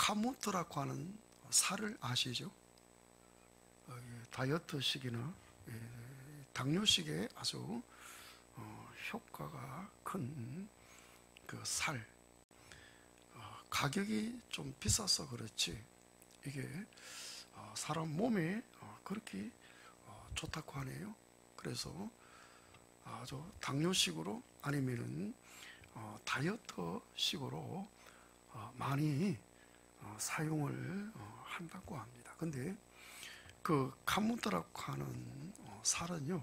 카무트라고 하는 살을 아시죠? 다이어트식이나 당뇨식에 아주 효과가 큰 그 살, 가격이 좀 비싸서 그렇지 이게 사람 몸에 그렇게 좋다고 하네요. 그래서 아주 당뇨식으로 아니면은 다이어트식으로 많이 사용을 한다고 합니다. 근데 그 카무트라고 하는 살은요,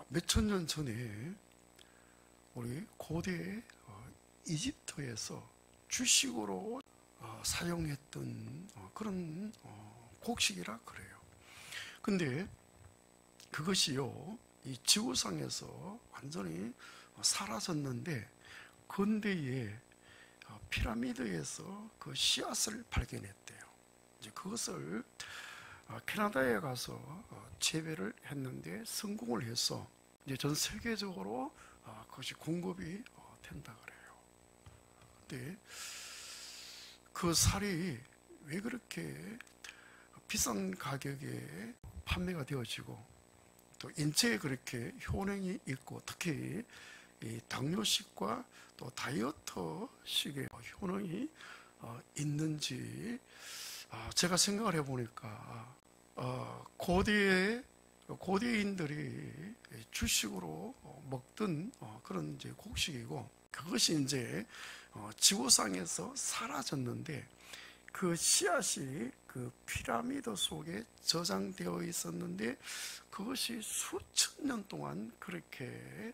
몇천 년 전에 우리 고대 이집트에서 주식으로 사용했던 그런 곡식이라 그래요. 근데 그것이요, 이 지구상에서 완전히 사라졌는데 근대에 피라미드에서 그 씨앗을 발견했대요. 이제 그것을 캐나다에 가서 재배를 했는데 성공을 해서 이제 전 세계적으로 그것이 공급이 된다 그래요. 근데 그 살이 왜 그렇게 비싼 가격에 판매가 되어지고 또 인체에 그렇게 효능이 있고 특히 이 당뇨식과 또 다이어트식의 효능이 있는지 제가 생각을 해보니까 고대인들이 주식으로 먹던 그런 이제 곡식이고 그것이 이제 지구상에서 사라졌는데 그 씨앗이 그 피라미드 속에 저장되어 있었는데 그것이 수천 년 동안 그렇게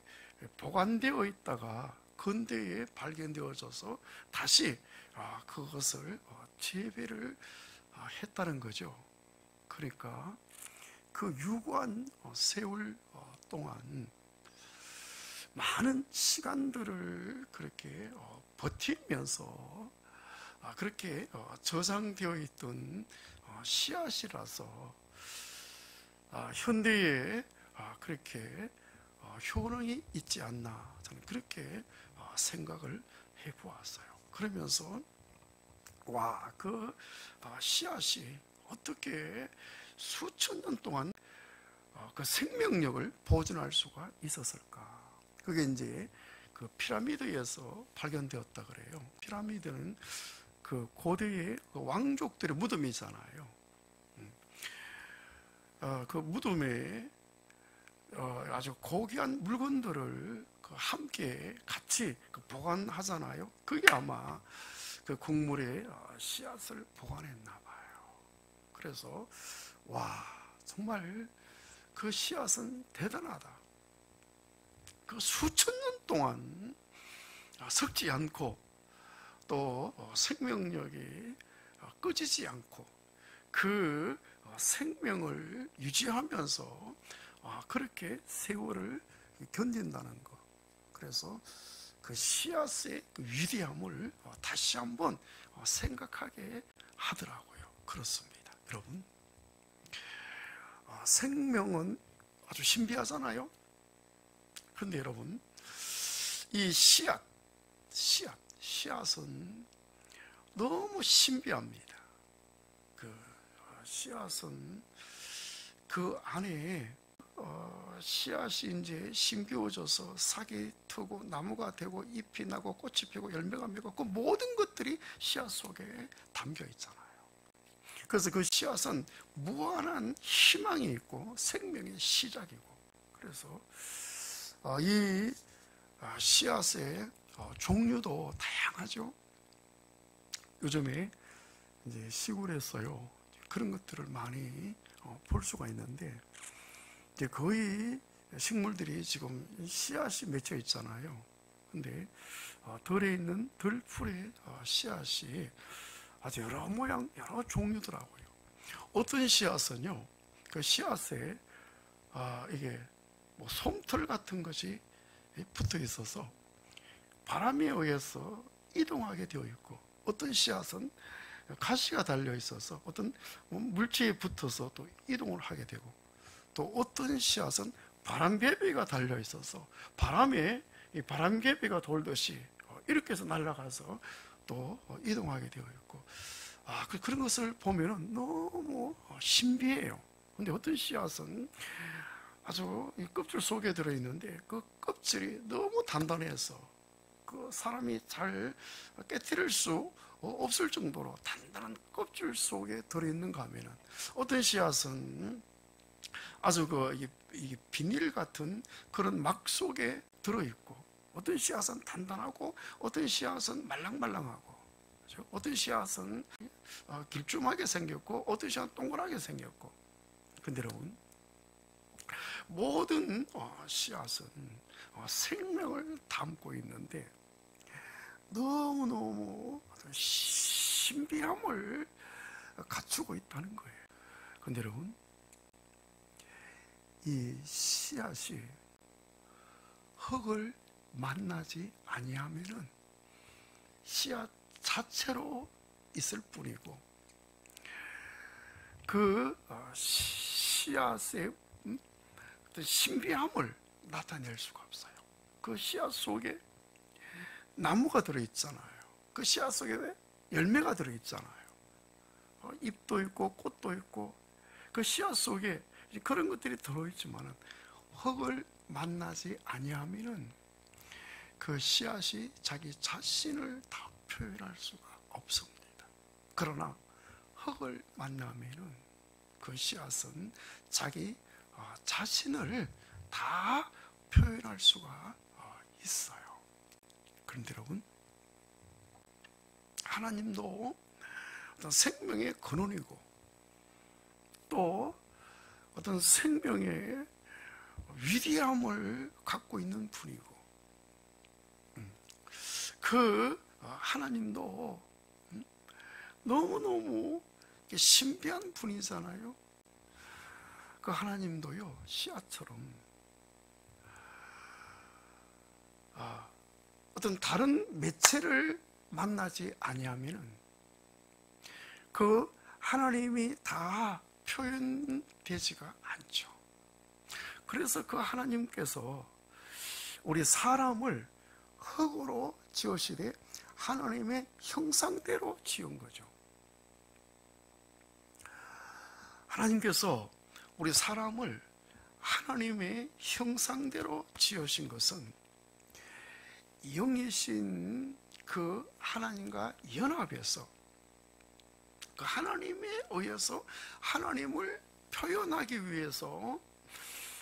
보관되어 있다가 근대에 발견되어져서 다시 그것을 재배를 했다는 거죠. 그러니까 그 유구한 세월 동안 많은 시간들을 그렇게 버티면서 그렇게 저장되어 있던 씨앗이라서 현대에 그렇게 효능이 있지 않나 저는 그렇게 생각을 해보았어요. 그러면서 그 씨앗이 어떻게 수천 년 동안 그 생명력을 보존할 수가 있었을까? 그게 이제 그 피라미드에서 발견되었다 그래요. 피라미드는 그 고대의 그 왕족들의 무덤이잖아요. 그 무덤에 아주 고귀한 물건들을 함께 같이 보관하잖아요. 그게 아마 그 곡물의 씨앗을 보관했나 봐요. 그래서 정말 그 씨앗은 대단하다. 그 수천 년 동안 썩지 않고 또 생명력이 꺼지지 않고 그 생명을 유지하면서 그렇게 세월을 견딘다는 것. 그래서 그 씨앗의 그 위대함을 다시 한번 생각하게 하더라고요. 그렇습니다. 여러분, 생명은 아주 신비하잖아요. 그런데 여러분, 이 씨앗은 너무 신비합니다. 그 씨앗은 그 안에 씨앗이 이제 심겨져서 싹이 트고 나무가 되고 잎이 나고 꽃이 피고 열매가 맺고 그 모든 것들이 씨앗 속에 담겨 있잖아요. 그래서 그 씨앗은 무한한 희망이 있고 생명의 시작이고 그래서 이 씨앗의 종류도 다양하죠. 요즘에 이제 시골에서요 그런 것들을 많이 볼 수가 있는데 이제 거의 식물들이 지금 씨앗이 맺혀 있잖아요. 근데 덜에 있는 들풀의 씨앗이 아주 여러 모양 여러 종류더라고요. 어떤 씨앗은요 그 씨앗에 이게 뭐 솜털 같은 것이 붙어 있어서 바람에 의해서 이동하게 되어 있고 어떤 씨앗은 가시가 달려 있어서 어떤 물체에 붙어서 또 이동을 하게 되고 또 어떤 씨앗은 바람개비가 달려 있어서 바람에 이 바람개비가 돌듯이 이렇게 해서 날아가서 또 이동하게 되어 있고, 그런 것을 보면은 너무 신비해요. 근데 어떤 씨앗은 아주 이 껍질 속에 들어있는데 그 껍질이 너무 단단해서 그 사람이 잘 깨트릴 수 없을 정도로 단단한 껍질 속에 들어있는가 하면은, 어떤 씨앗은 아주 이 비닐 같은 그런 막 속에 들어있고, 어떤 씨앗은 단단하고 어떤 씨앗은 말랑말랑하고, 그렇죠? 어떤 씨앗은 길쭉하게 생겼고 어떤 씨앗은 동그랗게 생겼고. 근데 여러분, 모든 씨앗은 생명을 담고 있는데 너무너무 신비함을 갖추고 있다는 거예요. 근데 여러분, 이 씨앗이 흙을 만나지 아니하면은 씨앗 자체로 있을 뿐이고, 그 씨앗의 신비함을 나타낼 수가 없어요. 그 씨앗 속에 나무가 들어있잖아요. 그 씨앗 속에 열매가 들어있잖아요. 잎도 있고 꽃도 있고, 그 씨앗 속에 그런 것들이 들어있지만은 흙을 만나지 아니하면은 그 씨앗이 자기 자신을 다 표현할 수가 없습니다. 그러나 흙을 만나면은 그 씨앗은 자기 자신을 다 표현할 수가 있어요. 그런데 여러분, 하나님도 어떤 생명의 근원이고 또 어떤 생명의 위대함을 갖고 있는 분이고, 그 하나님도 너무너무 신비한 분이잖아요. 그 하나님도요, 씨앗처럼 어떤 다른 매체를 만나지 아니하면은 그 하나님이 다 표현되지가 않죠. 그래서 그 하나님께서 우리 사람을 흙으로 지으시되 하나님의 형상대로 지은 거죠. 하나님께서 우리 사람을 하나님의 형상대로 지으신 것은 영이신 그 하나님과 연합해서 그 하나님에 의해서 하나님을 표현하기 위해서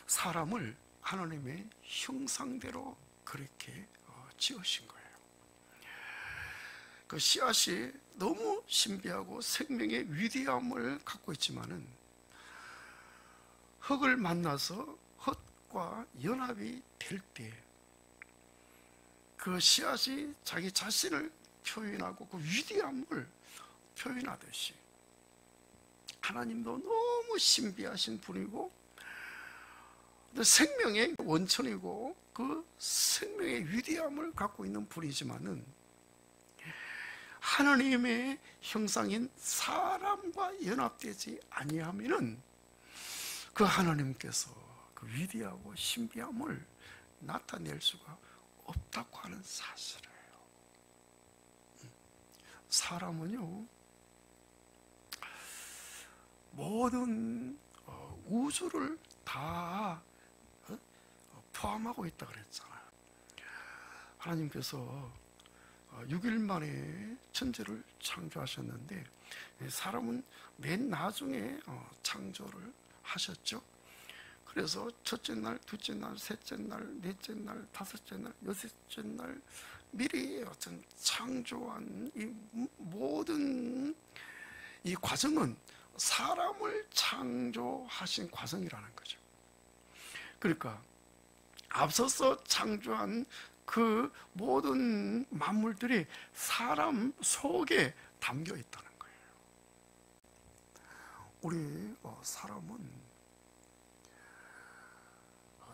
사람을 하나님의 형상대로 그렇게 지으신 거예요. 그 씨앗이 너무 신비하고 생명의 위대함을 갖고 있지만은 흙을 만나서 흙과 연합이 될 때 그 씨앗이 자기 자신을 표현하고 그 위대함을 표현하듯이 하나님도 너무 신비하신 분이고 생명의 원천이고 그 생명의 위대함을 갖고 있는 분이지만은 하나님의 형상인 사람과 연합되지 아니하면은 그 하나님께서 그 위대하고 신비함을 나타낼 수가 없다고 하는 사실이에요. 사람은요, 모든 우주를 다 포함하고 있다 그랬잖아요. 하나님께서 6일 만에 천지를 창조하셨는데 사람은 맨 나중에 창조를 하셨죠. 그래서 첫째 날, 둘째 날, 셋째 날, 넷째 날, 다섯째 날, 여섯째 날 미리 어떤 창조한 이 모든 이 과정은 사람을 창조하신 과정이라는 거죠. 그러니까 앞서서 창조한 그 모든 만물들이 사람 속에 담겨 있다는 거예요. 우리 사람은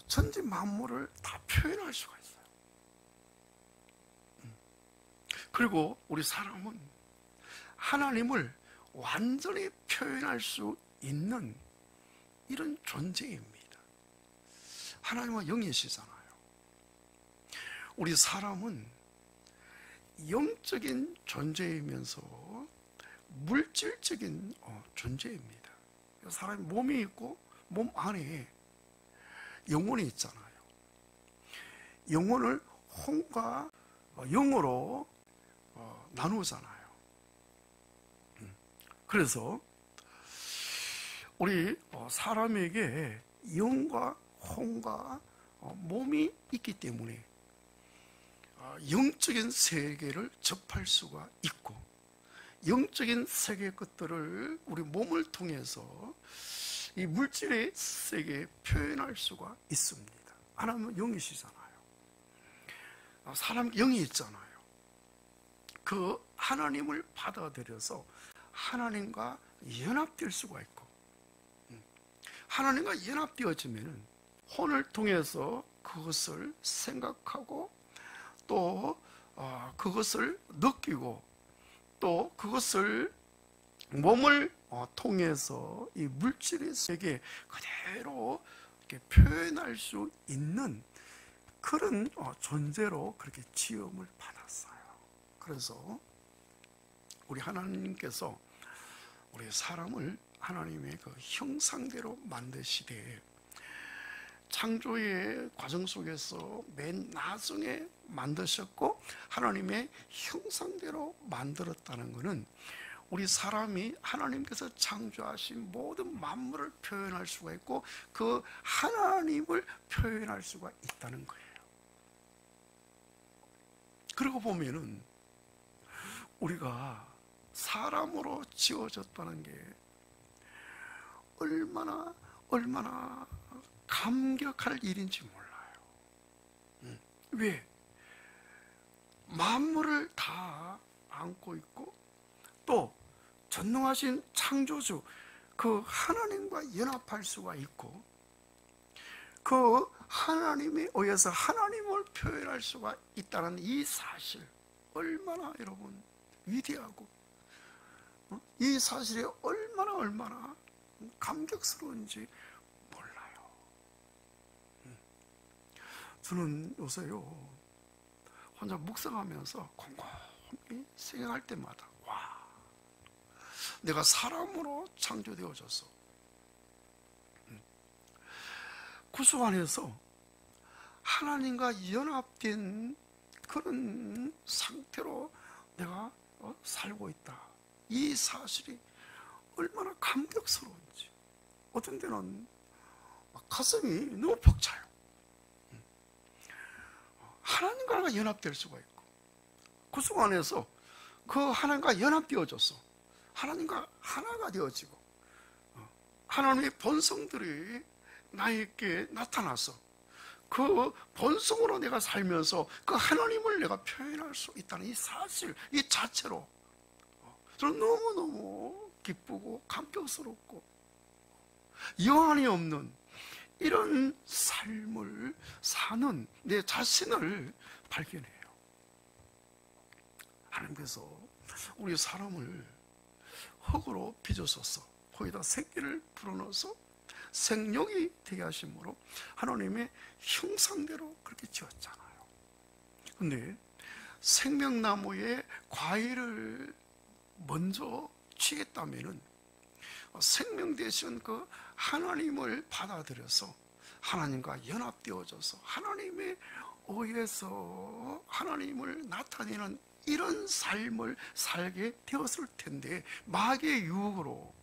천지 만물을 다 표현할 수가 있어요. 그리고 우리 사람은 하나님을 완전히 표현할 수 있는 이런 존재입니다. 하나님은 영이시잖아요. 우리 사람은 영적인 존재이면서 물질적인 존재입니다. 사람이 몸이 있고 몸 안에 영혼이 있잖아요. 영혼을 혼과 영으로 나누잖아요. 그래서 우리 사람에게 영과 혼과 몸이 있기 때문에 영적인 세계를 접할 수가 있고, 영적인 세계 것들을 우리 몸을 통해서 이 물질의 세계에 표현할 수가 있습니다. 하나님은 영이시잖아요. 사람 영이 있잖아요. 그 하나님을 받아들여서 하나님과 연합될 수가 있고, 하나님과 연합되어지면 혼을 통해서 그것을 생각하고 또 그것을 느끼고 또 그것을 몸을 통해서 이 물질의 세계에 그대로 이렇게 표현할 수 있는 그런 존재로 그렇게 지음을 받았어요. 그래서 우리 하나님께서 우리 사람을 하나님의 그 형상대로 만드시되 창조의 과정 속에서 맨 나중에 만드셨고 하나님의 형상대로 만들었다는 것은 우리 사람이 하나님께서 창조하신 모든 만물을 표현할 수가 있고 그 하나님을 표현할 수가 있다는 거예요. 그러고 보면은 우리가 사람으로 지어졌다는 게 얼마나 감격할 일인지 몰라요. 왜? 만물을 다 안고 있고 또 전능하신 창조주 그 하나님과 연합할 수가 있고 그 하나님에 의해서 하나님을 표현할 수가 있다는 이 사실, 얼마나 여러분 위대하고 이 사실이 얼마나 감격스러운지 몰라요. 저는 요새요 혼자 묵상하면서 곰곰이 생각할 때마다 와, 내가 사람으로 창조되어졌어. 구속 안에서 하나님과 연합된 그런 상태로 내가 살고 있다. 이 사실이 얼마나 감격스러운지, 어떤 때는 가슴이 너무 벅차요. 하나님과 연합될 수가 있고 구속 안에서 그 하나님과 연합되어졌어. 하나님과 하나가 되어지고 하나님의 본성들이 나에게 나타나서 그 본성으로 내가 살면서 그 하나님을 내가 표현할 수 있다는 이 사실, 이 자체로 저는 너무너무 기쁘고 감격스럽고 여한이 없는 이런 삶을 사는 내 자신을 발견해요. 하나님께서 우리 사람을 흙으로 빚으셔서 거기다 생기를 불어넣어서 생명이 되게 하심으로 하나님의 형상대로 그렇게 지었잖아요. 근데 생명나무의 과일을 먼저 취했다면은 생명 대신 그 하나님을 받아들여서 하나님과 연합되어져서 하나님에 의해서 하나님을 나타내는 이런 삶을 살게 되었을 텐데 마귀의 유혹으로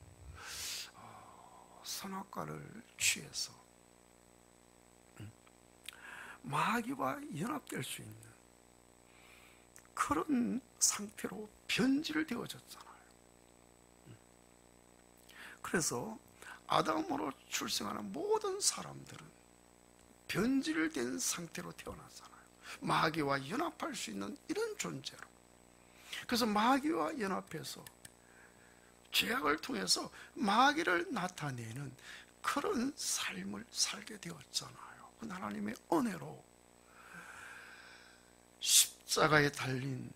선악과를 취해서 마귀와 연합될 수 있는 그런 상태로 변질되어졌잖아요. 그래서 아담으로 출생하는 모든 사람들은 변질된 상태로 태어났잖아요. 마귀와 연합할 수 있는 이런 존재로. 그래서 마귀와 연합해서 죄악을 통해서 마귀를 나타내는 그런 삶을 살게 되었잖아요. 하나님의 은혜로 십자가에 달린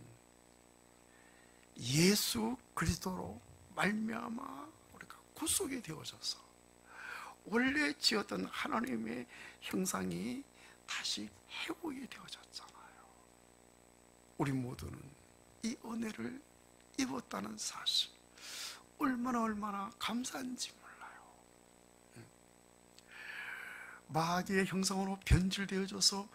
예수 그리스도로 말미암아 우리가 구속이 되어져서 원래 지었던 하나님의 형상이 다시 회복이 되어졌잖아요. 우리 모두는 이 은혜를 입었다는 사실, 얼마나 감사한지 몰라요. 마귀의 형상으로 변질되어져서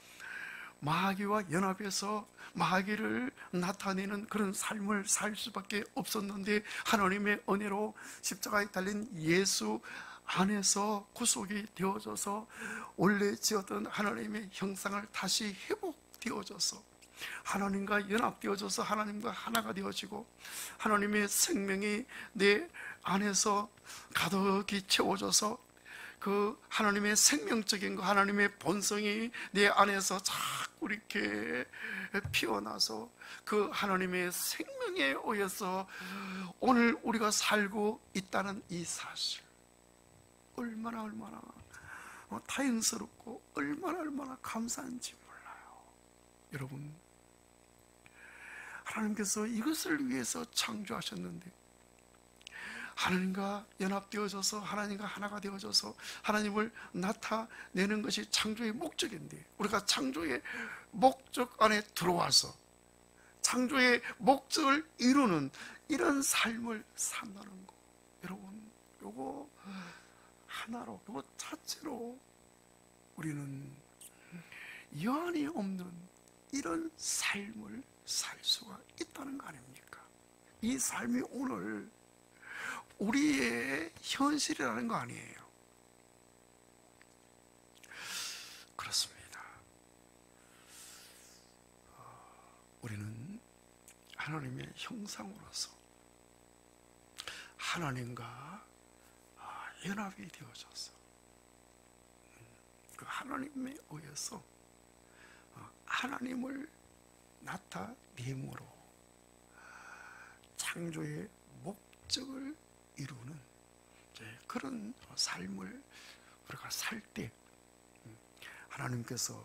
마귀와 연합해서 마귀를 나타내는 그런 삶을 살 수밖에 없었는데, 하나님의 은혜로 십자가에 달린 예수 안에서 구속이 되어져서 원래 지었던 하나님의 형상을 다시 회복되어져서 하나님과 연합되어져서 하나님과 하나가 되어지고, 하나님의 생명이 내 안에서 가득히 채워져서 그 하나님의 생명적인 거, 하나님의 본성이 내 안에서 자꾸 이렇게 피어나서 그 하나님의 생명에 의해서 오늘 우리가 살고 있다는 이 사실, 얼마나 다행스럽고 얼마나 감사한지 몰라요. 여러분, 하나님께서 이것을 위해서 창조하셨는데, 하나님과 연합되어져서 하나님과 하나가 되어져서 하나님을 나타내는 것이 창조의 목적인데, 우리가 창조의 목적 안에 들어와서 창조의 목적을 이루는 이런 삶을 산다는 거, 여러분, 요거 하나로, 요거 자체로 우리는 여한이 없는 이런 삶을 살 수가 있다는 거 아닙니까? 이 삶이 오늘 우리의 현실이라는 거 아니에요. 그렇습니다. 우리는 하나님의 형상으로서 하나님과 연합이 되어져서 그 하나님에 의해서 하나님을 나타내므로 창조의 목적을 이루는 그런 삶을 우리가 살 때 하나님께서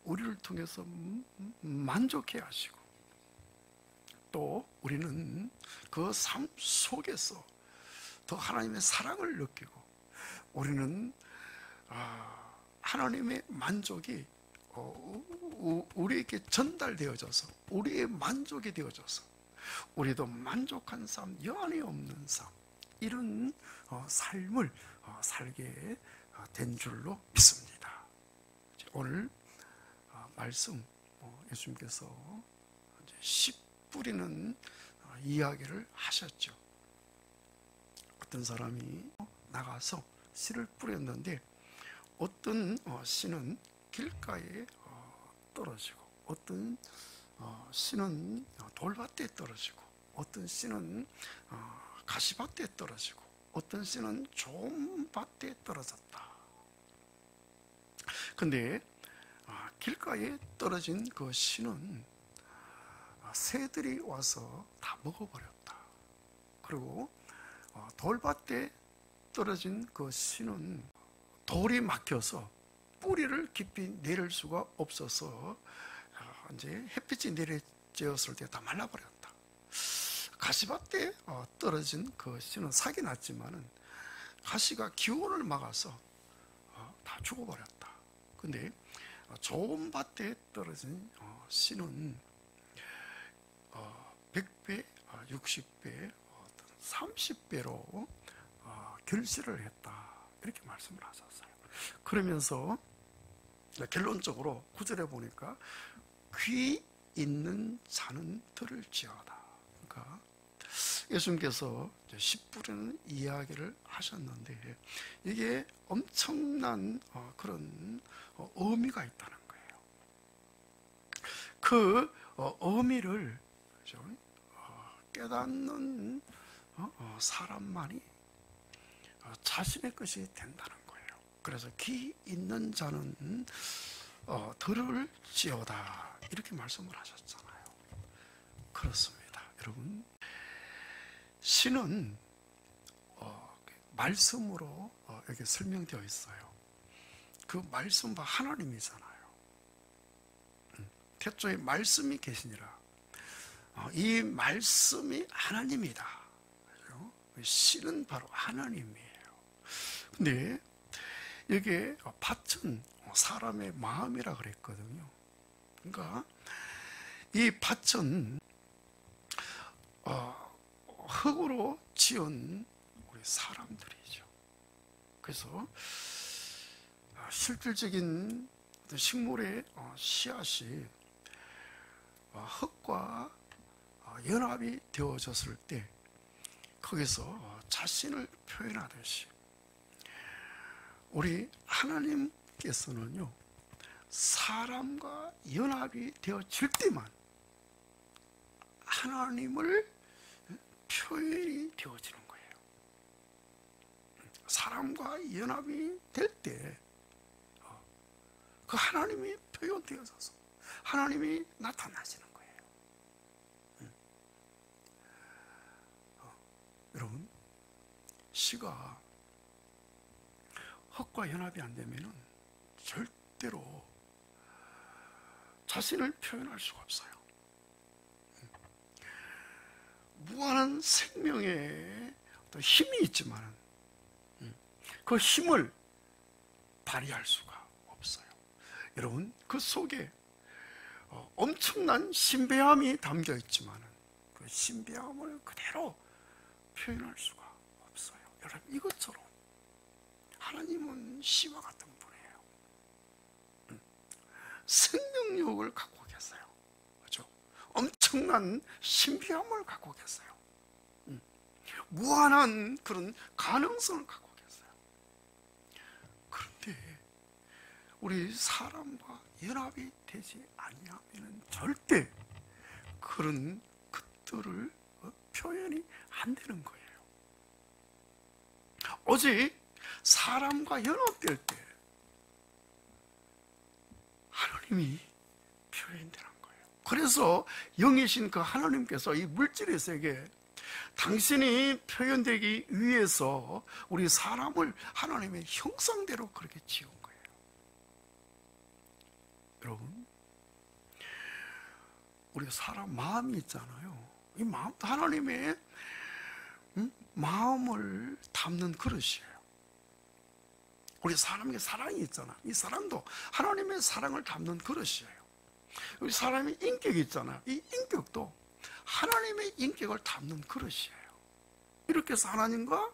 우리를 통해서 만족해 하시고, 또 우리는 그 삶 속에서 더 하나님의 사랑을 느끼고, 우리는 하나님의 만족이 우리에게 전달되어져서 우리의 만족이 되어져서 우리도 만족한 삶, 여한이 없는 삶, 이런 삶을 살게 된 줄로 믿습니다. 오늘 말씀, 예수님께서 씨 뿌리는 이야기를 하셨죠. 어떤 사람이 나가서 씨를 뿌렸는데, 어떤 씨는 길가에 떨어지고, 어떤 씨는 돌밭에 떨어지고, 어떤 씨는 가시밭에 떨어지고, 어떤 씨는 좋은 밭에 떨어졌다. 근데 길가에 떨어진 그 씨는 새들이 와서 다 먹어버렸다. 그리고 돌밭에 떨어진 그 씨는 돌이 막혀서 뿌리를 깊이 내릴 수가 없어서 이제 햇빛이 내려졌을 때 다 말라버렸다. 가시밭에 떨어진 그 씨는 삭이 났지만은 가시가 기온을 막아서 다 죽어버렸다. 근데 좋은 밭에 떨어진 씨는 100배, 60배, 30배로 결실을 했다, 이렇게 말씀을 하셨어요. 그러면서 결론적으로 9절에 보니까 귀 있는 자는 들을지어다. 그러니까 예수님께서 씨 뿌리는 이야기를 하셨는데, 이게 엄청난 그런 의미가 있다는 거예요. 그 의미를 깨닫는 사람만이 자신의 것이 된다는 거예요. 그래서 귀 있는 자는 들을지어다, 이렇게 말씀을 하셨잖아요. 그렇습니다. 여러분, 시는 말씀으로 여기 설명되어 있어요. 그 말씀과 하나님이잖아요. 태초에 말씀이 계시니라. 이 말씀이 하나님이다. 시는 바로 하나님이에요. 근데 여기에 밭은 사람의 마음이라 그랬거든요. 그러니까 이 밭은 흙으로 지은 우리 사람들이죠. 그래서 실질적인 식물의 씨앗이 흙과 연합이 되어졌을 때 거기서 자신을 표현하듯이 우리 하나님께서는요, 사람과 연합이 되어질 때만 하나님을 표현이 되어지는 거예요. 사람과 연합이 될 때 그 하나님이 표현되어져서 하나님이 나타나시는 거예요. 여러분, 씨가 흙과 연합이 안 되면은 절대로 자신을 표현할 수가 없어요. 무한한 생명의 어떤 힘이 있지만 그 힘을 발휘할 수가 없어요. 여러분, 그 속에 엄청난 신비함이 담겨 있지만 그 신비함을 그대로 표현할 수가 없어요. 여러분, 이것처럼 하나님은 씨와 같은 분이에요. 생명력을 갖고 계세요. 그렇죠? 엄청난 신비함을 갖고 계세요. 무한한 그런 가능성을 갖고 계세요. 그런데 우리 사람과 연합이 되지 아니하면 절대 그런 것들을 표현이 안 되는 거예요. 오직 사람과 연합될 때 하나님이 표현되는 거예요. 그래서 영이신 그 하나님께서 이 물질의 세계에 당신이 표현되기 위해서 우리 사람을 하나님의 형상대로 그렇게 지은 거예요. 여러분, 우리 사람 마음이 있잖아요. 이 마음도 하나님의 마음을 담는 그릇이에요. 우리 사람에게 사랑이 있잖아. 이 사람도 하나님의 사랑을 담는 그릇이에요. 우리 사람의 인격이 있잖아요. 이 인격도 하나님의 인격을 담는 그릇이에요. 이렇게 해서 하나님과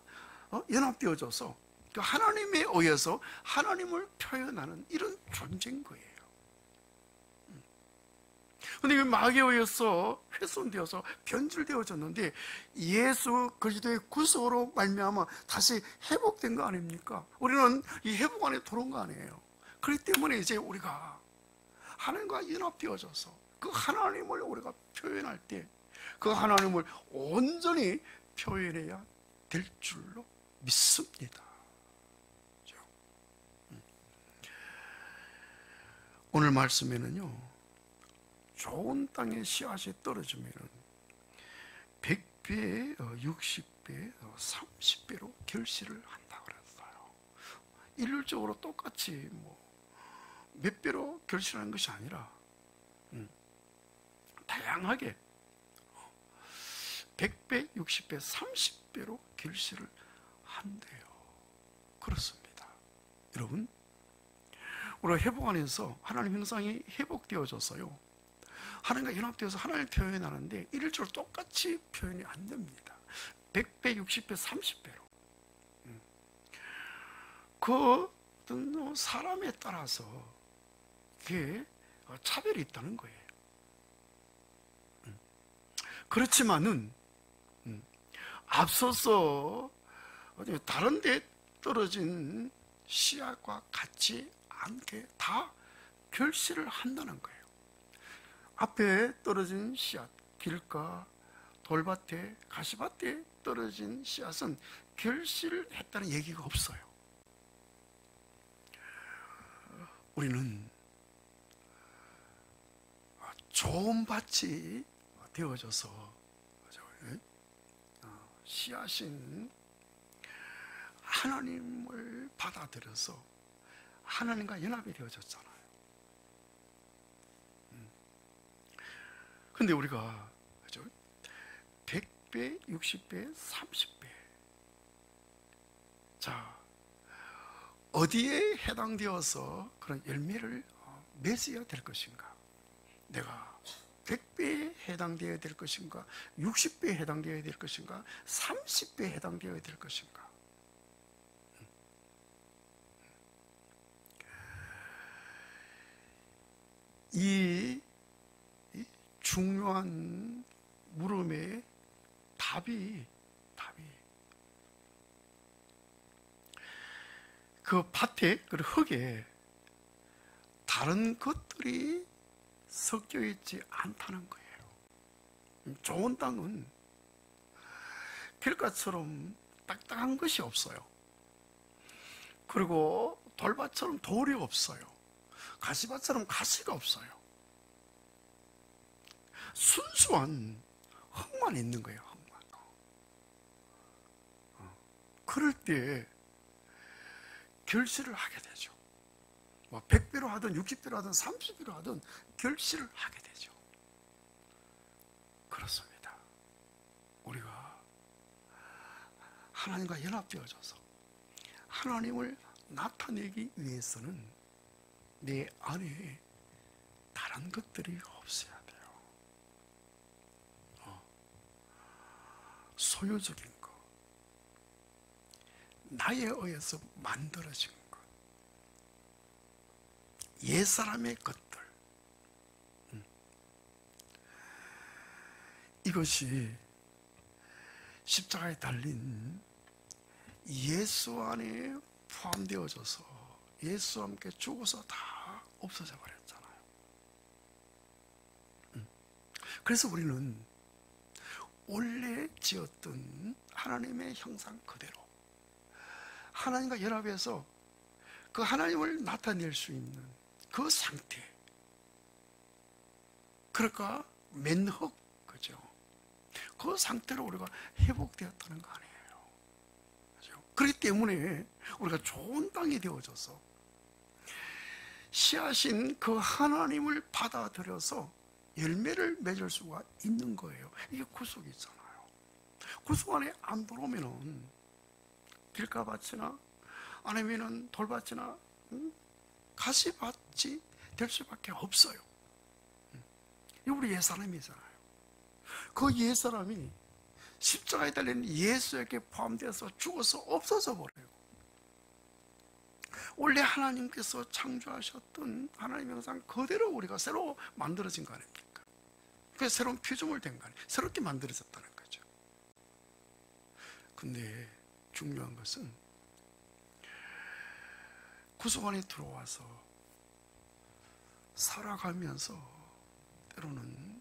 연합되어져서 하나님에 의해서 하나님을 표현하는 이런 존재인 거예요. 그런데 마귀에 의해서 훼손되어서 변질되어졌는데 예수 그리스도의 구속으로 말미암아 다시 회복된 거 아닙니까? 우리는 이 회복 안에 들어온 거 아니에요. 그렇기 때문에 이제 우리가 하나님과 연합되어져서 그 하나님을 우리가 표현할 때 그 하나님을 온전히 표현해야 될 줄로 믿습니다. 오늘 말씀에는요, 좋은 땅에 씨앗이 떨어지면 100배, 60배, 30배로 결실을 한다 그랬어요. 일률적으로 똑같이 몇 배로 결실하는 것이 아니라 다양하게 100배, 60배, 30배로 결실을 한대요. 그렇습니다. 여러분, 우리가 회복 안에서 하나님 형상이 회복되어졌어요. 하나님과 연합되어서 하나님을 표현하는데 일일적으로 똑같이 표현이 안 됩니다. 100배, 60배, 30배로. 그 어떤 사람에 따라서 그게 차별이 있다는 거예요. 그렇지만은 앞서서 다른 데 떨어진 씨앗과 같지 않게 다 결실을 한다는 거예요. 앞에 떨어진 씨앗, 길가, 돌밭에, 가시밭에 떨어진 씨앗은 결실을 했다는 얘기가 없어요. 우리는 좋은 밭이 되어져서 씨앗인 하나님을 받아들여서 하나님과 연합이 되어졌잖아요. 근데 우리가 100배, 60배, 30배. 자, 어디에 해당되어서 그런 열매를 맺어야 될 것인가? 내가 100배에 해당되어야 될 것인가, 60배에 해당되어야 될 것인가, 30배에 해당되어야 될 것인가. 이 중요한 물음의 답이 그 밭에, 그 흙에 다른 것들이 섞여 있지 않다는 거예요. 좋은 땅은 길가처럼 딱딱한 것이 없어요. 그리고 돌밭처럼 돌이 없어요. 가시밭처럼 가시가 없어요. 순수한 흙만 있는 거예요. 흙만. 그럴 때 결실을 하게 되죠. 뭐 100배로 하든 60배로 하든 30배로 하든 결실을 하게 되죠. 그렇습니다. 우리가 하나님과 연합되어져서 하나님을 나타내기 위해서는 내 안에 다른 것들이 없어야 돼요. 소유적인 것, 나에 의해서 만들어진 것, 옛사람의 것들, 이것이 십자가에 달린 예수 안에 포함되어져서 예수와 함께 죽어서 다 없어져 버렸잖아요. 그래서 우리는 원래 지었던 하나님의 형상 그대로 하나님과 연합해서 그 하나님을 나타낼 수 있는 그 상태, 그러니까 맨흙, 그죠? 그 상태로 우리가 회복되었다는 거 아니에요. 그죠? 그렇기 때문에 우리가 좋은 땅이 되어져서 씨앗인 그 하나님을 받아들여서 열매를 맺을 수가 있는 거예요. 이게 구속이잖아요. 구속 안에 안 들어오면은 길가밭이나 아니면은 돌밭이나 가시밭이 될 수밖에 없어요. 이 우리 옛사람이잖아요. 그 옛사람이 십자가에 달린 예수에게 포함되어서 죽어서 없어져 버려요. 원래 하나님께서 창조하셨던 하나님 형상 그대로 우리가 새로 만들어진 거 아닙니까? 그래서 새로운 피조물 된 거 아니에요. 새롭게 만들어졌다는 거죠. 근데 중요한 것은 구속 안에 들어와서 살아가면서 때로는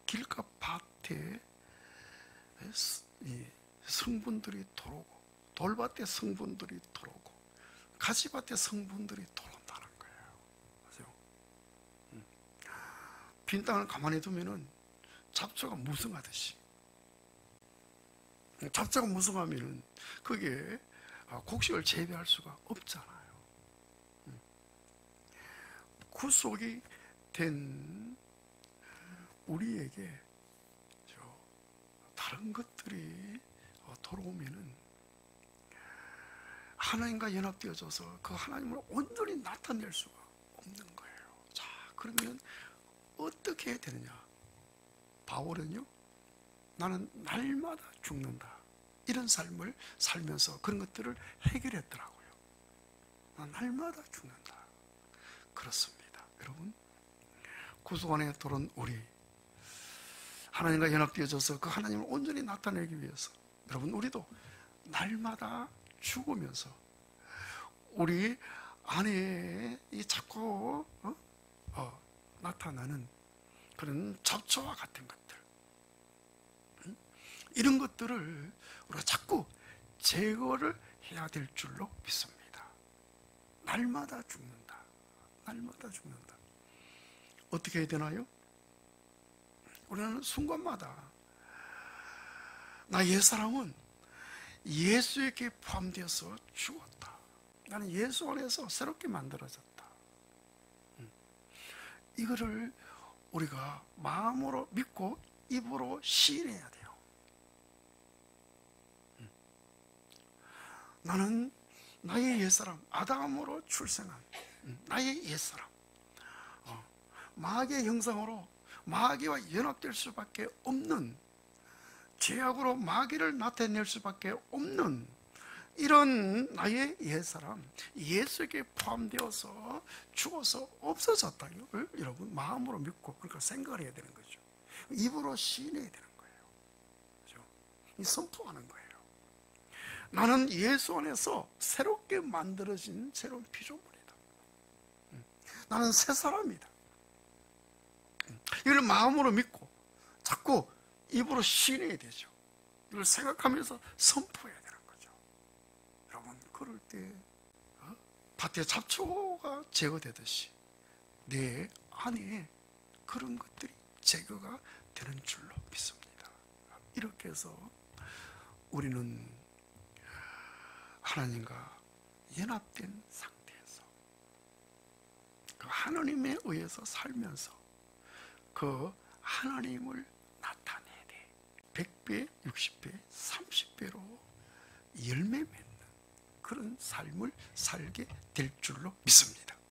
길가 밭에 성분들이 들어오고 돌밭에 성분들이 들어오고 가시밭에 성분들이 들어온다는 거예요. 아세요? 빈 땅을 가만히 두면은 잡초가 무성하듯이, 잡초가 무성하면은 거기에 곡식을 재배할 수가 없잖아요. 구속이 된 우리에게 다른 것들이 들어오면은 하나님과 연합되어져서 그 하나님을 온전히 나타낼 수가 없는 거예요. 자, 그러면 어떻게 해야 되느냐? 바울은요, 나는 날마다 죽는다, 이런 삶을 살면서 그런 것들을 해결했더라고요. 난 날마다 죽는다. 그렇습니다. 여러분, 구속 안에 들어온 우리, 하나님과 연합되어져서 그 하나님을 온전히 나타내기 위해서 여러분, 우리도 날마다 죽으면서 우리 안에 이 자꾸 나타나는 그런 잡초와 같은 것들, 이런 것들을 우리가 자꾸 제거를 해야 될 줄로 믿습니다. 날마다 죽는다. 날마다 죽는다. 어떻게 해야 되나요? 우리는 순간마다 나 옛사람은 예수에게 포함되어서 죽었다. 나는 예수 안에서 새롭게 만들어졌다. 이거를 우리가 마음으로 믿고 입으로 시인해야 돼요. 나는 나의 옛사람, 아담으로 출생한 나의 옛사람, 마귀의 형상으로 마귀와 연합될 수밖에 없는, 죄악으로 마귀를 나타낼 수밖에 없는 이런 나의 옛사람, 예수에게 포함되어서 죽어서 없어졌다는 걸 여러분 마음으로 믿고 그러니까 생각을 해야 되는 거죠. 입으로 시인해야 되는 거예요. 그렇죠? 이 선포하는 거예요. 나는 예수 안에서 새롭게 만들어진 새로운 피조물이다. 나는 새 사람이다. 이걸 마음으로 믿고 자꾸 입으로 시인해야 되죠. 이걸 생각하면서 선포해야 되는 거죠. 여러분, 그럴 때 밭에 잡초가 제거되듯이 내 안에 그런 것들이 제거가 되는 줄로 믿습니다. 이렇게 해서 우리는 하나님과 연합된 상태에서 그 하나님에 의해서 살면서 그 하나님을 나타내야 돼. 100배, 60배, 30배로 열매 맺는 그런 삶을 살게 될 줄로 믿습니다.